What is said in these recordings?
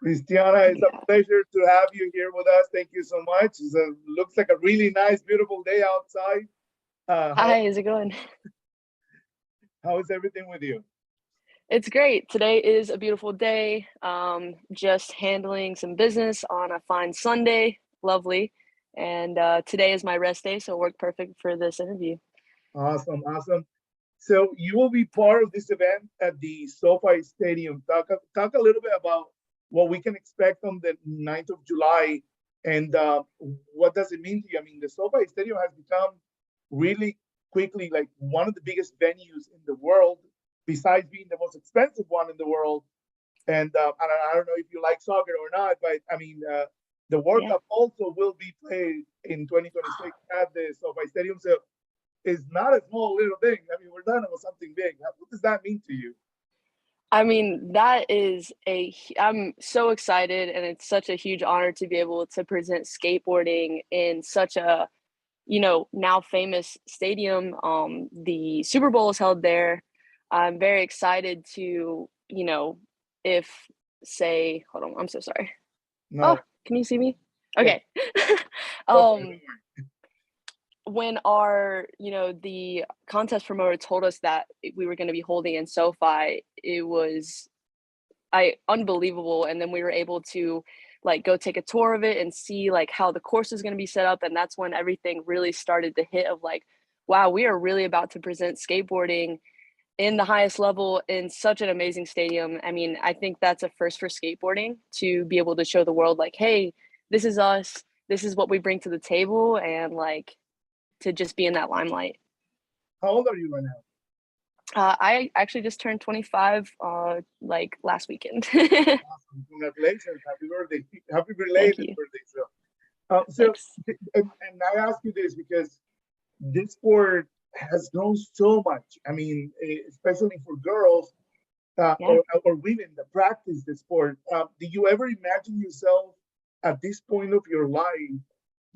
Christiana, it's a Yeah. pleasure to have you here with us. Thank you so much. Looks like a really nice, beautiful day outside. Uh, how, Hi, how's it going? how is everything with you? It's great. Today is a beautiful day. Just handling some business on a fine Sunday. Lovely. And today is my rest day, so it worked perfect for this interview. Awesome, awesome. So you will be part of this event at the SoFi Stadium. Talk a little bit about what we can expect on the 9th of July and what does it mean to you? I mean, the SoFi Stadium has become really quickly like one of the biggest venues in the world, besides being the most expensive one in the world. And I don't know if you like soccer or not, but I mean, the World Yeah. Cup also will be played in 2026 at the SoFi Stadium. So it's not a small little thing. I mean, we're talking about something big. What does that mean to you? I mean, I'm so excited, and it's such a huge honor to be able to present skateboarding in such a, now famous stadium. The Super Bowl is held there. I'm very excited to, if say, hold on, I'm so sorry. Oh, No, can you see me? yeah, Okay. go for it. um, when the contest promoter told us that we were going to be holding in SoFi, it was unbelievable. And then we were able to like go take a tour of it and see like how the course is going to be set up. And that's when everything really started to hit of like, wow, we are really about to present skateboarding in the highest level in such an amazing stadium. I mean, I think that's a first for skateboarding to be able to show the world like, hey, this is us, this is what we bring to the table, and like to just be in that limelight. How old are you right now? I actually just turned 25 like last weekend. Awesome. Congratulations. Happy birthday. Happy Thank belated you. birthday. Thanks. And I ask you this because this sport has grown so much. I mean, especially for girls Yeah. or women that practice the sport. Do you ever imagine yourself at this point of your life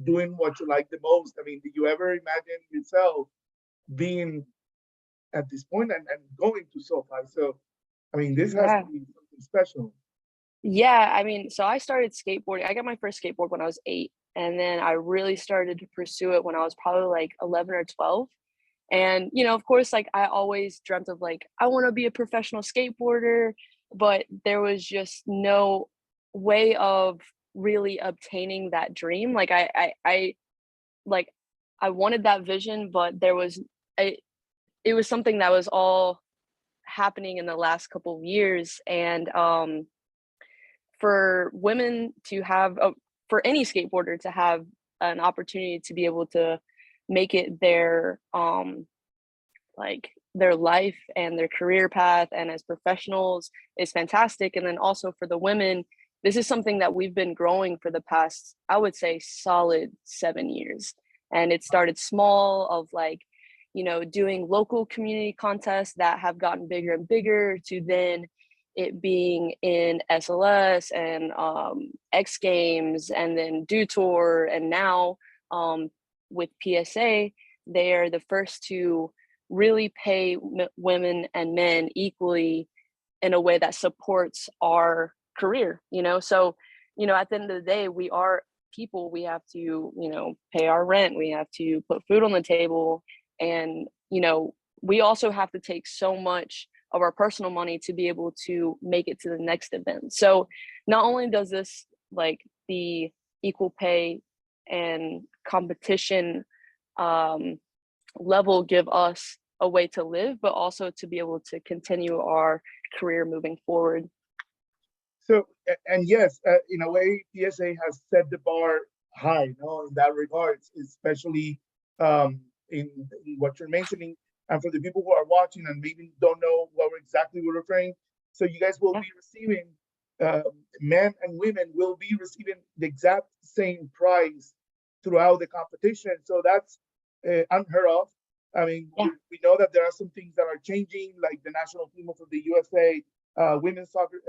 doing what you like the most? I mean, do you ever imagine yourself being at this point and going to SoFi? So, I mean, this has to Yeah. be something special. Yeah. I mean, so I started skateboarding. I got my first skateboard when I was 8. And then I really started to pursue it when I was probably like 11 or 12. And, of course, like I always dreamt of like, I want to be a professional skateboarder, but there was just no way of really obtaining that dream. Like like I wanted that vision, but it was something that was all happening in the last couple of years. And for women to have for any skateboarder to have an opportunity to be able to make it their life and their career path and as professionals is fantastic. And then also for the women, this is something that we've been growing for the past, I would say, solid 7 years. And it started small of like, doing local community contests that have gotten bigger and bigger to then it being in SLS and X Games and then Do Tour. And now with PSA, they are the first to really pay women and men equally in a way that supports our career, so at the end of the day we are people. We have to pay our rent, we have to put food on the table, and we also have to take so much of our personal money to be able to make it to the next event. So not only does this like the equal pay and competition um, level give us a way to live, but also to be able to continue our career moving forward. So, and yes, in a way, PSA has set the bar high, no, in that regards, especially in what you're mentioning. And for the people who are watching and maybe don't know what exactly we're referring, so you guys will Yeah, be receiving, uh, men and women will be receiving the exact same prize throughout the competition. So that's unheard of. I mean, yeah, we know that there are some things that are changing, like the national team of the USA women's soccer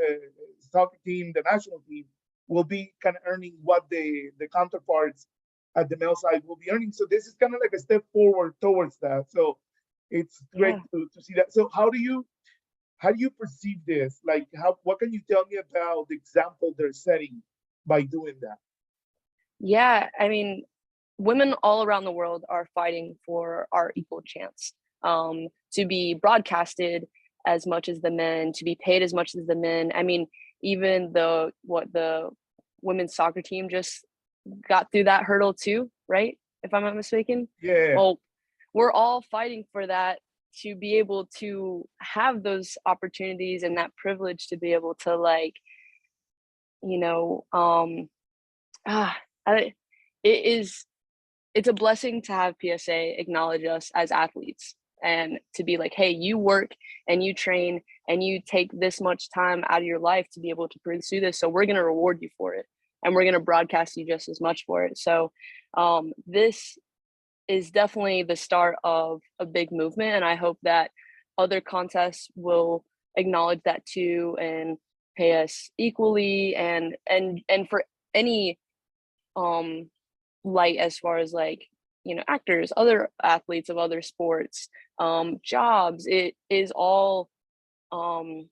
team, the national team, will be kind of earning what the counterparts at the male side will be earning. So this is kind of like a step forward towards that. So it's great yeah. to see that. So how do you perceive this? Like, what can you tell me about the example they're setting by doing that? Yeah, I mean, women all around the world are fighting for our equal chance, to be broadcasted as much as the men, to be paid as much as the men. I mean, even the women's soccer team just got through that hurdle too, right? If I'm not mistaken. Yeah. Well, we're all fighting for that, to be able to have those opportunities and that privilege to be able to, like, you know, ah, I, it is it's a blessing to have PSA acknowledge us as athletes, and to be like, hey, you work and you train and you take this much time out of your life to be able to pursue this. So we're going to reward you for it, and we're going to broadcast you just as much for it. So this is definitely the start of a big movement. And I hope that other contests will acknowledge that too, and pay us equally, and for any um light, as far as, like, actors, other athletes of other sports, jobs, it is all um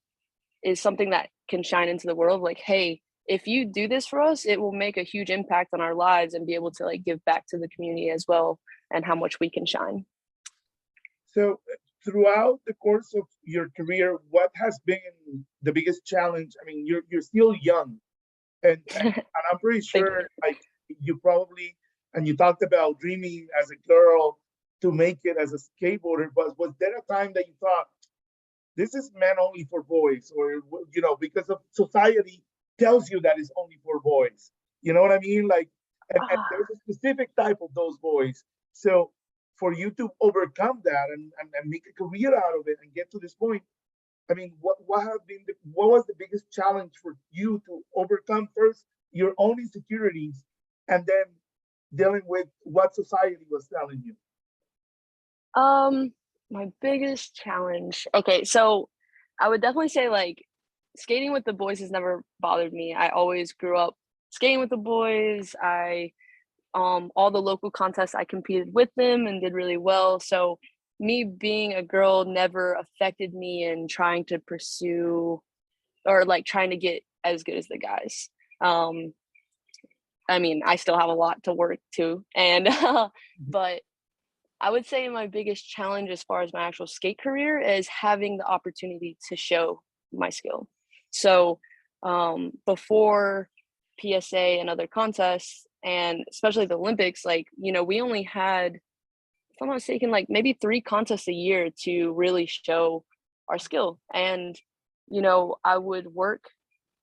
is something that can shine into the world, like, hey, if you do this for us, it will make a huge impact on our lives, and be able to, like, give back to the community as well, and how much we can shine. So throughout the course of your career, what has been the biggest challenge? I mean, you're still young, and I'm pretty Thank sure, like, you probably, and you talked about dreaming as a girl to make it as a skateboarder, but was there a time that you thought this is meant only for boys, or because of society tells you that it's only for boys? You know what I mean? Like, and ah, there's a specific type of those boys. So for you to overcome that and make a career out of it and get to this point, I mean, what was the biggest challenge for you to overcome first your own insecurities, and then dealing with what society was telling you? um my biggest challenge, okay, so I would definitely say, like, skating with the boys has never bothered me. I always grew up skating with the boys. I All the local contests, I competed with them and did really well. So me being a girl never affected me in trying to pursue, or, like, trying to get as good as the guys. Um, I mean, I still have a lot to work to, and but I would say my biggest challenge as far as my actual skate career is having the opportunity to show my skill. So before PSA and other contests, and especially the Olympics, like, we only had, if I'm not mistaken, like maybe 3 contests a year to really show our skill. And, I would work,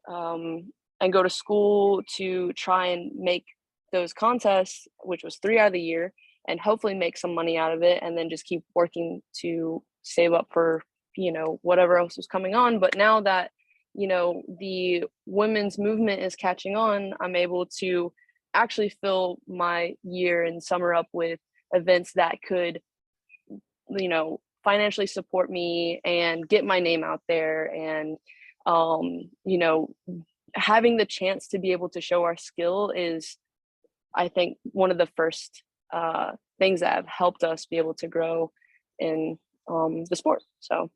and go to school to try and make those contests, which was 3 out of the year, and hopefully make some money out of it, and then just keep working to save up for, whatever else was coming on. But now that, the women's movement is catching on, I'm able to actually fill my year and summer up with events that could, financially support me and get my name out there. And um, you know, having the chance to be able to show our skill is, I think, one of the first things that have helped us be able to grow in the sport. So,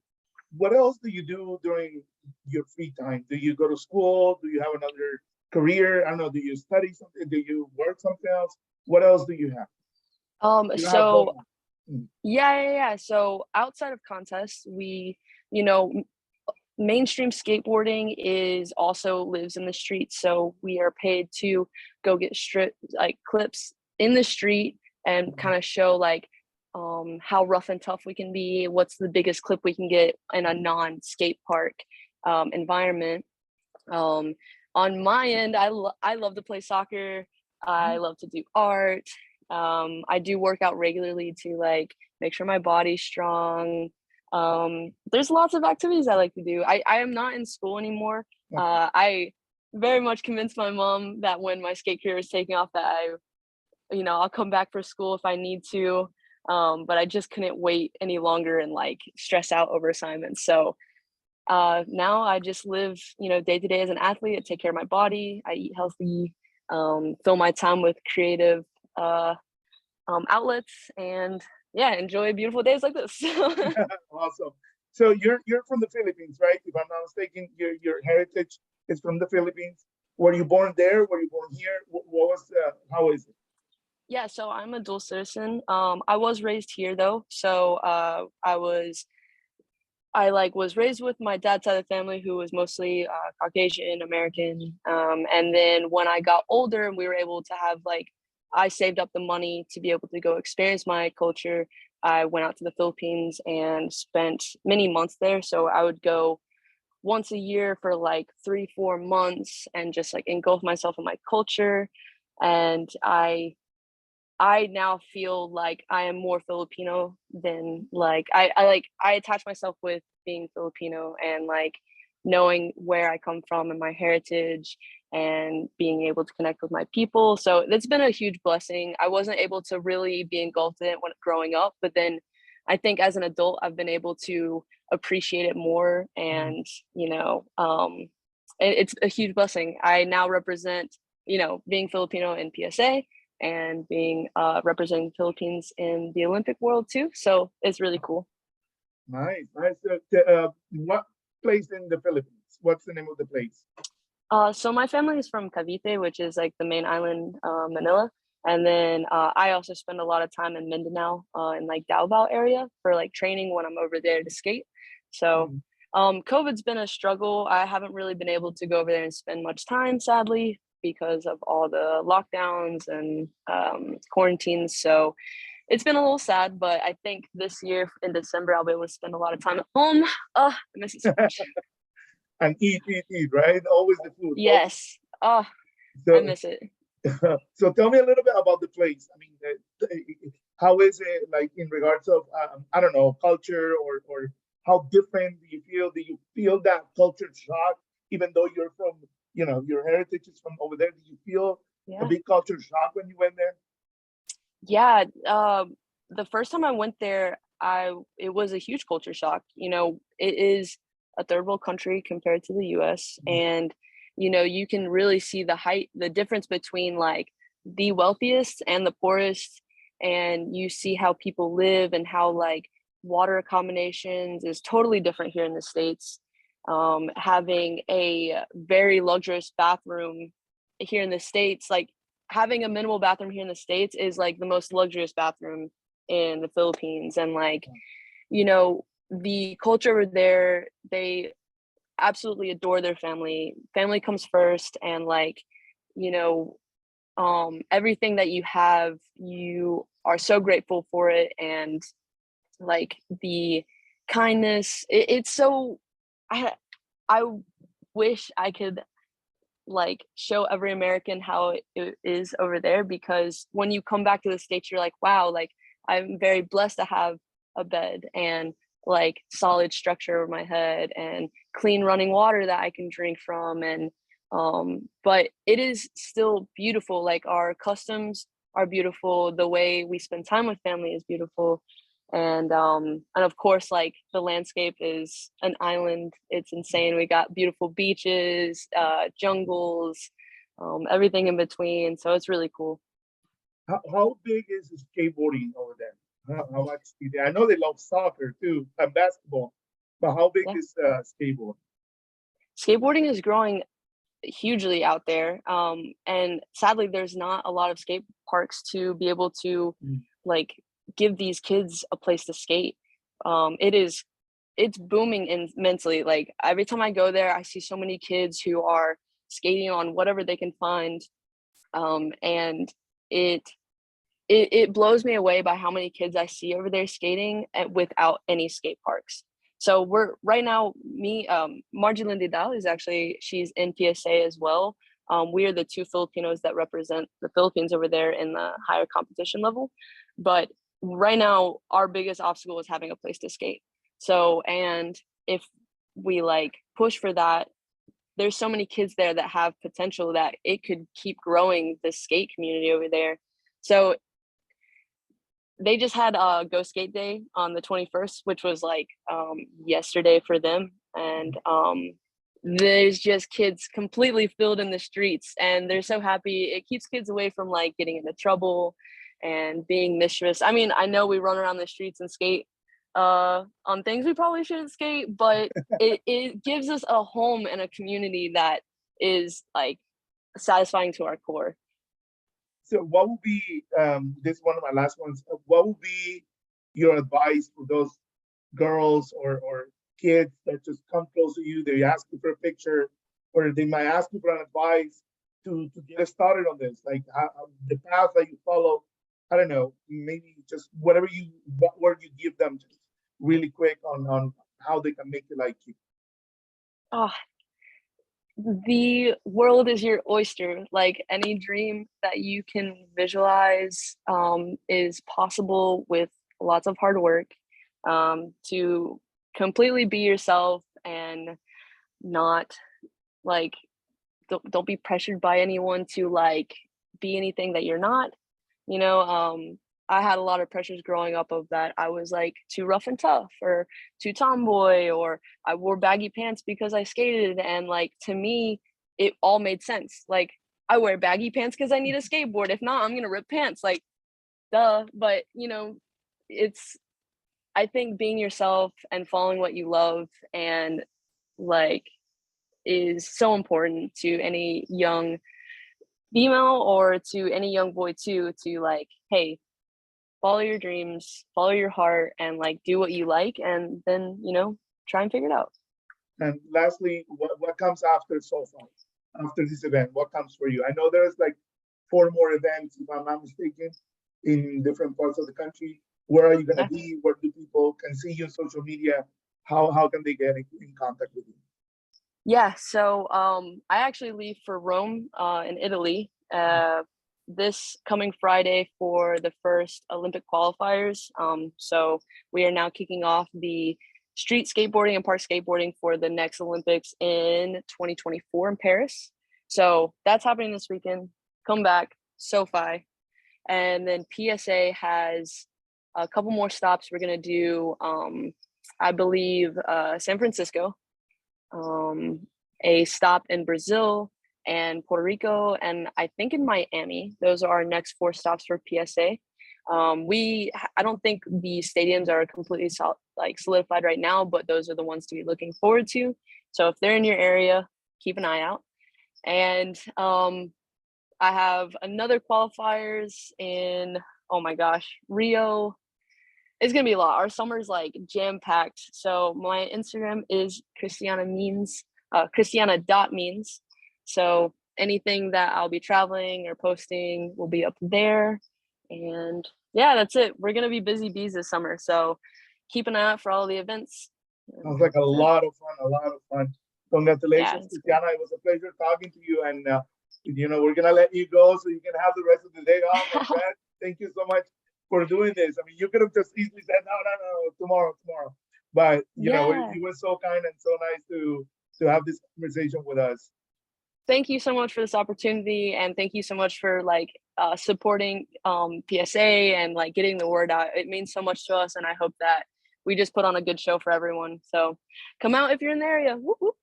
What else do you do during your free time? Do you go to school? Do you have another career? I don't know. Do you study something? Do you work something else? What else do you have? You have so both. Mm. yeah. So outside of contests, you know, mainstream skateboarding is also lives in the streets. So we are paid to go get strip, like, clips in the street, and kind of show, like, how rough and tough we can be, what's the biggest clip we can get in a non-skate park environment. um, on my end, I love to play soccer. I love to do art. I do work out regularly to, like, make sure my body's strong. There's lots of activities I like to do. I am not in school anymore. I very much convinced my mom that when my skate career is taking off, that I'll come back for school if I need to. But I just couldn't wait any longer and, like, stress out over assignments. So now I just live, day to day as an athlete. I take care of my body. I eat healthy, fill my time with creative uh, outlets, and yeah, enjoy beautiful days like this. Awesome. So you're from the Philippines, right? If I'm not mistaken, your heritage is from the Philippines. Were you born there? Were you born here? What was how is it? Yeah, so I'm a dual citizen. I was raised here though, so I like was raised with my dad's side of the family who was mostly Caucasian American. And then when I got older and we were able to have like, I saved up the money to be able to go experience my culture. I went out to the Philippines and spent many months there. So I would go once a year for like 3 4 months and just like engulf myself in my culture. And I now feel like I am more Filipino than like I attach myself with being Filipino and like knowing where I come from and my heritage and being able to connect with my people. So it's been a huge blessing. I wasn't able to really be engulfed in it when growing up, but then I think as an adult I've been able to appreciate it more Mhm. and it's a huge blessing. I now represent, being Filipino in PSA and being representing the Philippines in the Olympic world too. So it's really cool. Nice, nice. What place in the Philippines? What's the name of the place? So my family is from Cavite, which is like the main island, Manila. And then I also spend a lot of time in Mindanao, in like Davao area for like training when I'm over there to skate. So Mhm. COVID's been a struggle. I haven't really been able to go over there and spend much time, sadly, because of all the lockdowns and quarantines. So it's been a little sad, but I think this year in December I'll be able to spend a lot of time at home. Oh, I miss it so much. And eat, right? Always the food. Always. Yes. Oh, I So miss it. so tell me a little bit about the place. I mean, how is it like in regards of I don't know, culture or how different do you feel? Do you feel that culture shock even though you're from, your heritage is from over there? Do you feel a Yeah. big culture shock when you went there? Yeah. The first time I went there, it was a huge culture shock. It is a third world country compared to the US. Mhm. And, you can really see the difference between like the wealthiest and the poorest. And you see how people live and how like water accommodations is totally different here in the States. Having a very luxurious bathroom here in the States, like having a minimal bathroom here in the States is like the most luxurious bathroom in the Philippines. And like, the culture over there, they absolutely adore their family. Family comes first and like, you know, everything that you have, you are so grateful for it. And like the kindness, it's so I I wish I could like show every American how it is over there because when you come back to the States, you're like, wow, like I'm very blessed to have a bed and like solid structure over my head and clean running water that I can drink from. And but it is still beautiful. Like our customs are beautiful. The way we spend time with family is beautiful. And of course like the landscape is an island. It's insane. We got beautiful beaches, jungles, everything in between, so it's really cool. How big is skateboarding over there? How much? I know they love soccer too and basketball, but how big Yeah, is skateboard? skateboarding is growing hugely out there, and sadly there's not a lot of skate parks to be able to Mm. like give these kids a place to skate. It's booming immensely. Like every time I go there I see so many kids who are skating on whatever they can find, and it it blows me away by how many kids I see over there skating without any skate parks. So we're right now, me, Margie Lindidal is actually, she's in PSA as well. We are the two Filipinos that represent the Philippines over there in the higher competition level. But right now, our biggest obstacle is having a place to skate. So, and if we like push for that, there's so many kids there that have potential that it could keep growing the skate community over there. So they just had a Go Skate Day on the 21st, which was like yesterday for them. And there's just kids completely filled in the streets and they're so happy. It keeps kids away from like getting into trouble and being mischievous. I mean, I know we run around the streets and skate, on things we probably shouldn't skate, but it gives us a home and a community that is like satisfying to our core. So what would be, this is one of my last ones, what would be your advice for those girls or kids that just come close to you, they ask you for a picture, or they might ask you for an advice to get started on this, like the path that you follow, I don't know, maybe just what word you give them just really quick on how they can make it like you. Oh, the world is your oyster. Like any dream that you can visualize is possible with lots of hard work. To completely be yourself and not like don't be pressured by anyone to like be anything that you're not. You know, I had a lot of pressures growing up of that I was like too rough and tough or too tomboy, or I wore baggy pants because I skated. And like to me, it all made sense. Like I wear baggy pants because I need a skateboard. If not, I'm gonna rip pants. Like duh. But you know, it's I think being yourself and following what you love and like is so important to any young female or to any young boy too, to like, hey, follow your dreams, follow your heart, and like do what you like, and then you know try and figure it out. And lastly, what comes after SoFi, after this event? What comes for you? I know there's like 4 more events, if I'm not mistaken, in different parts of the country. Where are you going to be? Where do people can see you on social media? How can they get in contact with you? Yeah, so I actually leave for Rome in Italy this coming Friday for the first Olympic qualifiers. So we are now kicking off the street skateboarding and park skateboarding for the next Olympics in 2024 in Paris. So that's happening this weekend. Come back, SoFi. And then PSA has a couple more stops. We're going to do, I believe, San Francisco, a stop in Brazil and Puerto Rico, and I think in Miami. Those are our next 4 stops for PSA. I don't think the stadiums are completely solidified right now, but those are the ones to be looking forward to. So if they're in your area, keep an eye out. And I have another qualifiers in, oh my gosh, Rio. It's gonna be a lot. Our summer's like jam-packed. So my Instagram is Christiana Means, Christiana.means. So anything that I'll be traveling or posting will be up there. And yeah, that's it. We're gonna be busy bees this summer. So keep an eye out for all the events. Sounds like a lot of fun. Congratulations, Yeah, Christiana. It was a pleasure talking to you. And you know, we're gonna let you go so you can have the rest of the day off. My friend. Thank you so much for doing this. I mean, you could have just easily said, no, tomorrow. But you know, you were so kind and so nice to have this conversation with us. Thank you so much for this opportunity, and thank you so much for like supporting PSA and like getting the word out. It means so much to us, and I hope that we just put on a good show for everyone. So come out if you're in the area. Whoop, whoop.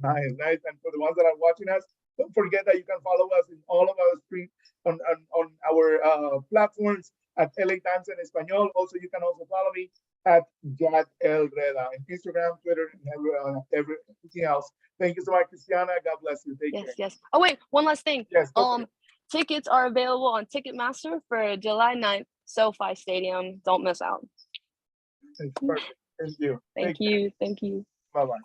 Nice. And for the ones that are watching us, don't forget that you can follow us in all of our streams on our platforms at LA Times en Español. Also, you can also follow me at Jad El Reda on Instagram, Twitter, and everything else. Thank you so much, Christiana. God bless you. Take care. Yes. Oh wait, one last thing. Yes. Tickets are available on Ticketmaster for July 9th, SoFi Stadium. Don't miss out. It's perfect. Thank you. Thank you. Bye-bye.